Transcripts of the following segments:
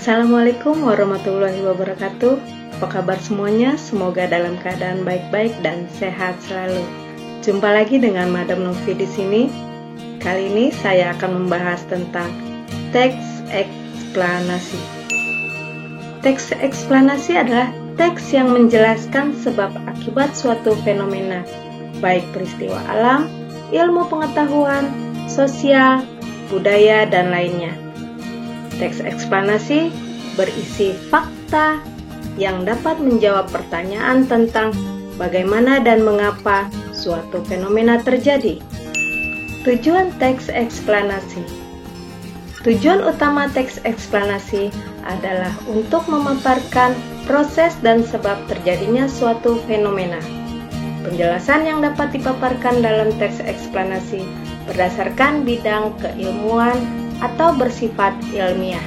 Assalamualaikum warahmatullahi wabarakatuh. Apa kabar semuanya? Semoga dalam keadaan baik-baik dan sehat selalu. Jumpa lagi dengan Madam Novi di sini. Kali ini saya akan membahas tentang teks eksplanasi. Teks eksplanasi adalah teks yang menjelaskan sebab akibat suatu fenomena, baik peristiwa alam, ilmu pengetahuan, sosial, budaya, dan lainnya. Teks eksplanasi berisi fakta yang dapat menjawab pertanyaan tentang bagaimana dan mengapa suatu fenomena terjadi. Tujuan teks eksplanasi. Tujuan utama teks eksplanasi adalah untuk memaparkan proses dan sebab terjadinya suatu fenomena. Penjelasan yang dapat dipaparkan dalam teks eksplanasi berdasarkan bidang keilmuan atau bersifat ilmiah,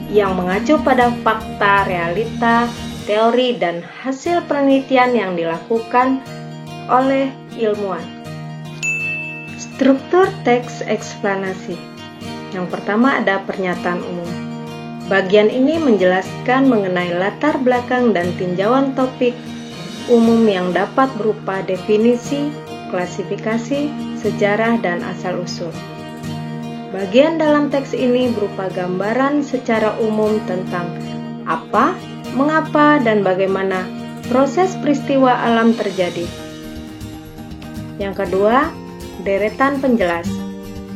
yang mengacu pada fakta, realita, teori, dan hasil penelitian yang dilakukan oleh ilmuwan. Struktur teks eksplanasi. Yang pertama ada pernyataan umum. Bagian ini menjelaskan mengenai latar belakang dan tinjauan topik umum yang dapat berupa definisi, klasifikasi, sejarah, dan asal-usul. Bagian dalam teks ini berupa gambaran secara umum tentang apa, mengapa, dan bagaimana proses peristiwa alam terjadi. Yang kedua, deretan penjelas.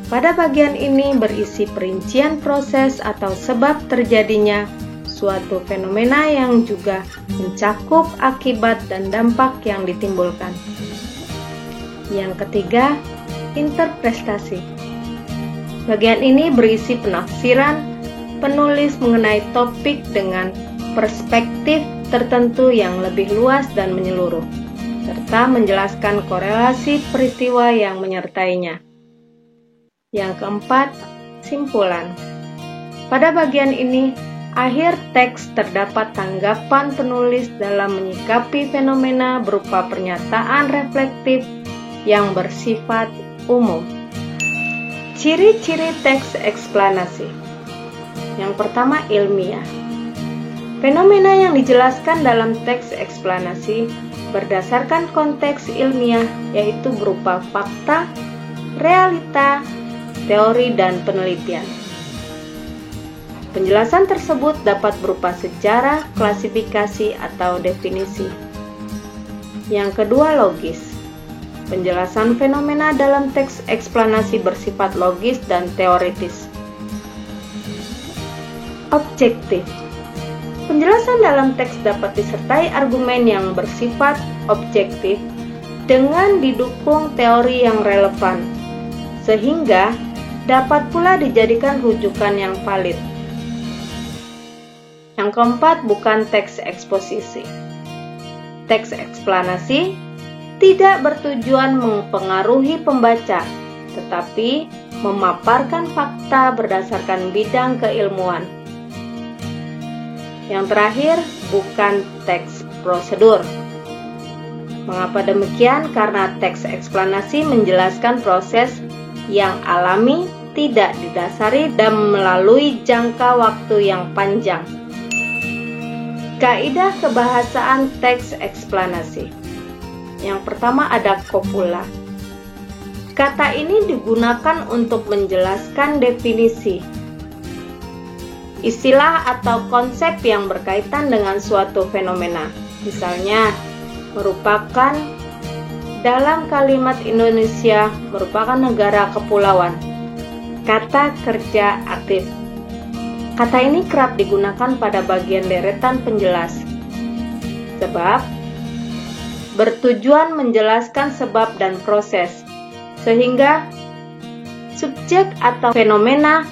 Pada bagian ini berisi perincian proses atau sebab terjadinya suatu fenomena yang juga mencakup akibat dan dampak yang ditimbulkan. Yang ketiga, interpretasi. Bagian ini berisi penafsiran penulis mengenai topik dengan perspektif tertentu yang lebih luas dan menyeluruh, serta menjelaskan korelasi peristiwa yang menyertainya. Yang keempat, simpulan. Pada bagian ini, akhir teks terdapat tanggapan penulis dalam menyikapi fenomena berupa pernyataan reflektif yang bersifat umum. Ciri-ciri teks eksplanasi. Yang pertama, ilmiah. Fenomena yang dijelaskan dalam teks eksplanasi berdasarkan konteks ilmiah, yaitu berupa fakta, realita, teori, dan penelitian. Penjelasan tersebut dapat berupa sejarah, klasifikasi, atau definisi. Yang kedua, logis. Penjelasan fenomena dalam teks eksplanasi bersifat logis dan teoritis. Objektif. Penjelasan dalam teks dapat disertai argumen yang bersifat objektif dengan didukung teori yang relevan, sehingga dapat pula dijadikan rujukan yang valid. Yang keempat, bukan teks eksposisi. Teks eksplanasi tidak bertujuan mempengaruhi pembaca, tetapi memaparkan fakta berdasarkan bidang keilmuan. Yang terakhir, bukan teks prosedur. Mengapa demikian? Karena teks eksplanasi menjelaskan proses yang alami, tidak didasari dan melalui jangka waktu yang panjang. Kaidah kebahasaan teks eksplanasi. Yang pertama ada kopula. Kata ini digunakan untuk menjelaskan definisi, istilah atau konsep yang berkaitan dengan suatu fenomena. Misalnya, merupakan dalam kalimat Indonesia merupakan negara kepulauan. Kata kerja aktif. Kata ini kerap digunakan pada bagian deretan penjelas. Sebab bertujuan menjelaskan sebab dan proses, sehingga subjek atau fenomena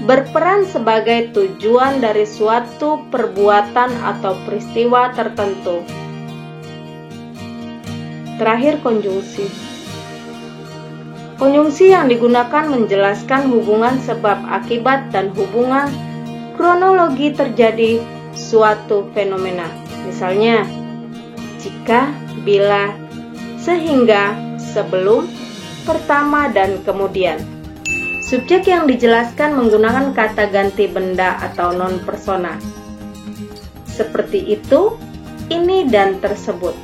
berperan sebagai tujuan dari suatu perbuatan atau peristiwa tertentu. Terakhir, konjungsi. Konjungsi yang digunakan menjelaskan hubungan sebab akibat dan hubungan kronologi terjadi suatu fenomena. Misalnya, jika, bila, sehingga, sebelum, pertama, dan kemudian. Subjek yang dijelaskan menggunakan kata ganti benda atau non-persona. Seperti itu, ini dan tersebut.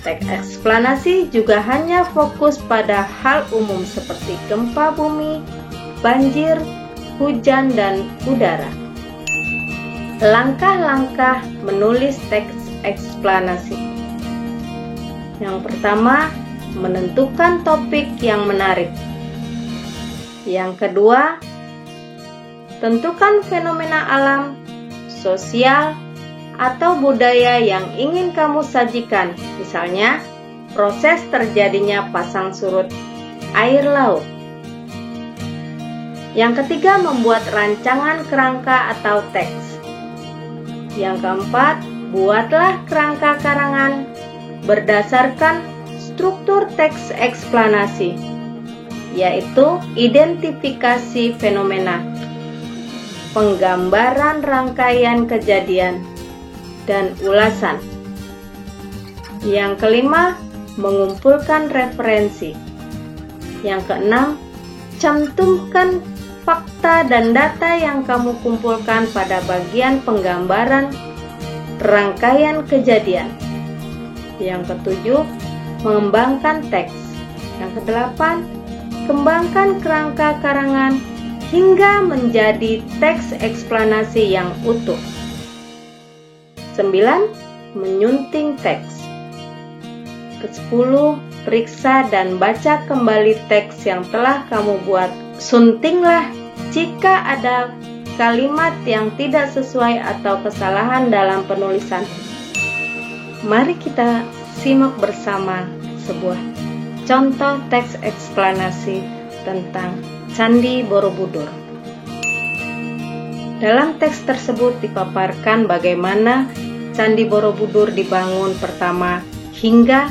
Teks eksplanasi juga hanya fokus pada hal umum seperti gempa bumi, banjir, hujan, dan udara. Langkah-langkah menulis teks eksplanasi. Yang pertama, menentukan topik yang menarik. Yang kedua, tentukan fenomena alam, sosial, atau budaya yang ingin kamu sajikan. Misalnya, proses terjadinya pasang surut air laut. Yang ketiga, membuat rancangan kerangka atau teks. Yang keempat, buatlah kerangka karangan berdasarkan struktur teks eksplanasi, yaitu identifikasi fenomena, penggambaran rangkaian kejadian, dan ulasan. Yang kelima, mengumpulkan referensi. Yang keenam, cantumkan fakta dan data yang kamu kumpulkan pada bagian penggambaran rangkaian kejadian. Yang ketujuh, mengembangkan teks. Yang kedelapan, kembangkan kerangka karangan hingga menjadi teks eksplanasi yang utuh. 9. Menyunting teks. Ke-10, periksa dan baca kembali teks yang telah kamu buat. Suntinglah jika ada kalimat yang tidak sesuai atau kesalahan dalam penulisan. Mari kita simak bersama sebuah contoh teks eksplanasi tentang Candi Borobudur. Dalam teks tersebut dipaparkan bagaimana Candi Borobudur dibangun pertama hingga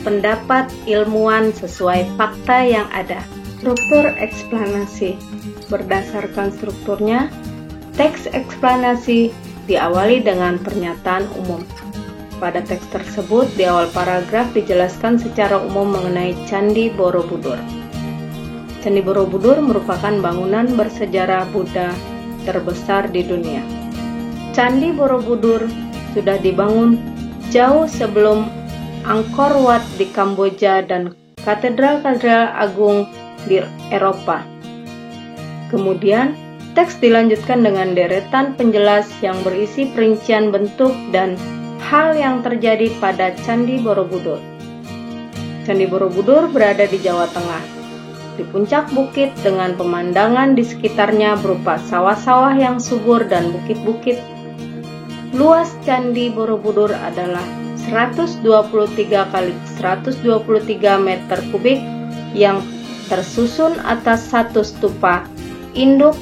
pendapat ilmuwan sesuai fakta yang ada. Struktur eksplanasi. Berdasarkan strukturnya, teks eksplanasi diawali dengan pernyataan umum. Pada teks tersebut, di awal paragraf dijelaskan secara umum mengenai Candi Borobudur. Candi Borobudur merupakan bangunan bersejarah Buddha terbesar di dunia. Candi Borobudur sudah dibangun jauh sebelum Angkor Wat di Kamboja dan katedral-katedral agung di Eropa. Kemudian, teks dilanjutkan dengan deretan penjelas yang berisi perincian bentuk dan hal yang terjadi pada Candi Borobudur. Candi Borobudur berada di Jawa Tengah, di puncak bukit dengan pemandangan di sekitarnya berupa sawah-sawah yang subur dan bukit-bukit. Luas Candi Borobudur adalah 123 kali 123 meter kubik yang tersusun atas satu stupa induk,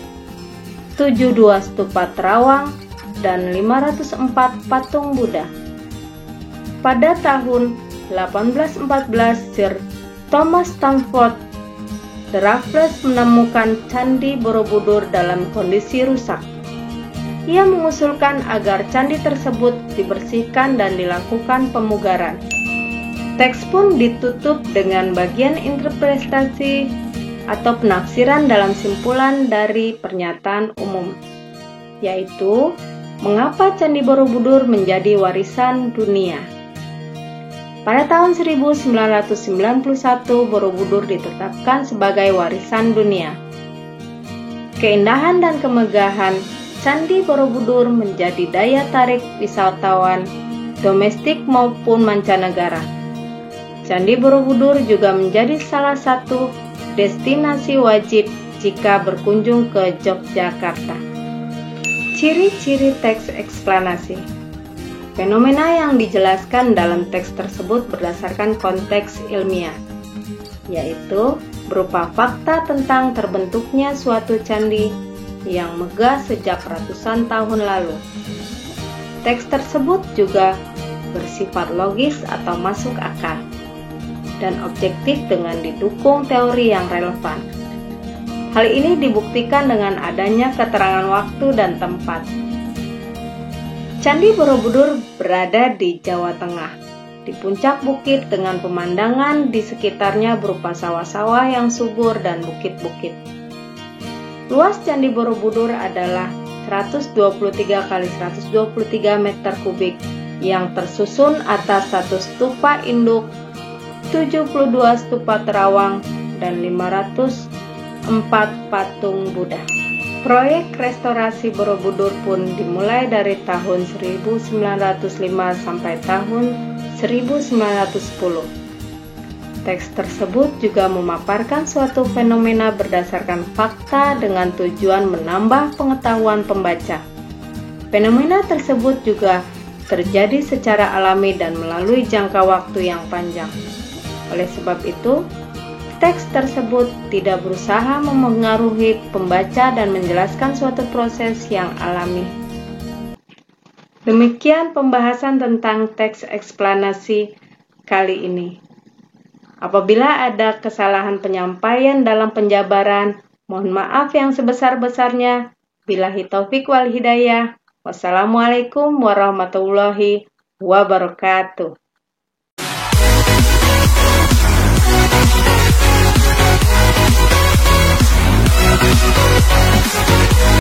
72 stupa terawang, dan 504 patung Buddha. Pada tahun 1814, Sir Thomas Stamford Raffles menemukan Candi Borobudur dalam kondisi rusak. Ia mengusulkan agar candi tersebut dibersihkan dan dilakukan pemugaran. Teks pun ditutup dengan bagian interpretasi atau penafsiran dalam simpulan dari pernyataan umum, yaitu mengapa Candi Borobudur menjadi warisan dunia. Pada tahun 1991, Borobudur ditetapkan sebagai warisan dunia. Keindahan dan kemegahan Candi Borobudur menjadi daya tarik wisatawan domestik maupun mancanegara. Candi Borobudur juga menjadi salah satu destinasi wajib jika berkunjung ke Yogyakarta. Ciri-ciri teks eksplanasi. Fenomena yang dijelaskan dalam teks tersebut berdasarkan konteks ilmiah, yaitu berupa fakta tentang terbentuknya suatu candi yang megah sejak ratusan tahun lalu. Teks tersebut juga bersifat logis atau masuk akal dan objektif dengan didukung teori yang relevan. Hal ini dibuktikan dengan adanya keterangan waktu dan tempat. Candi Borobudur berada di Jawa Tengah, di puncak bukit dengan pemandangan di sekitarnya berupa sawah-sawah yang subur dan bukit-bukit. Luas Candi Borobudur adalah 123 kali 123 meter kubik yang tersusun atas satu stupa induk, 72 stupa terawang, dan 504 patung Buddha. Proyek restorasi Borobudur pun dimulai dari tahun 1905 sampai tahun 1910. Teks tersebut juga memaparkan suatu fenomena berdasarkan fakta dengan tujuan menambah pengetahuan pembaca. Fenomena tersebut juga terjadi secara alami dan melalui jangka waktu yang panjang. Oleh sebab itu, teks tersebut tidak berusaha memengaruhi pembaca dan menjelaskan suatu proses yang alami. Demikian pembahasan tentang teks eksplanasi kali ini. Apabila ada kesalahan penyampaian dalam penjabaran, mohon maaf yang sebesar-besarnya. Billahi taufik wal hidayah. Wassalamualaikum warahmatullahi wabarakatuh.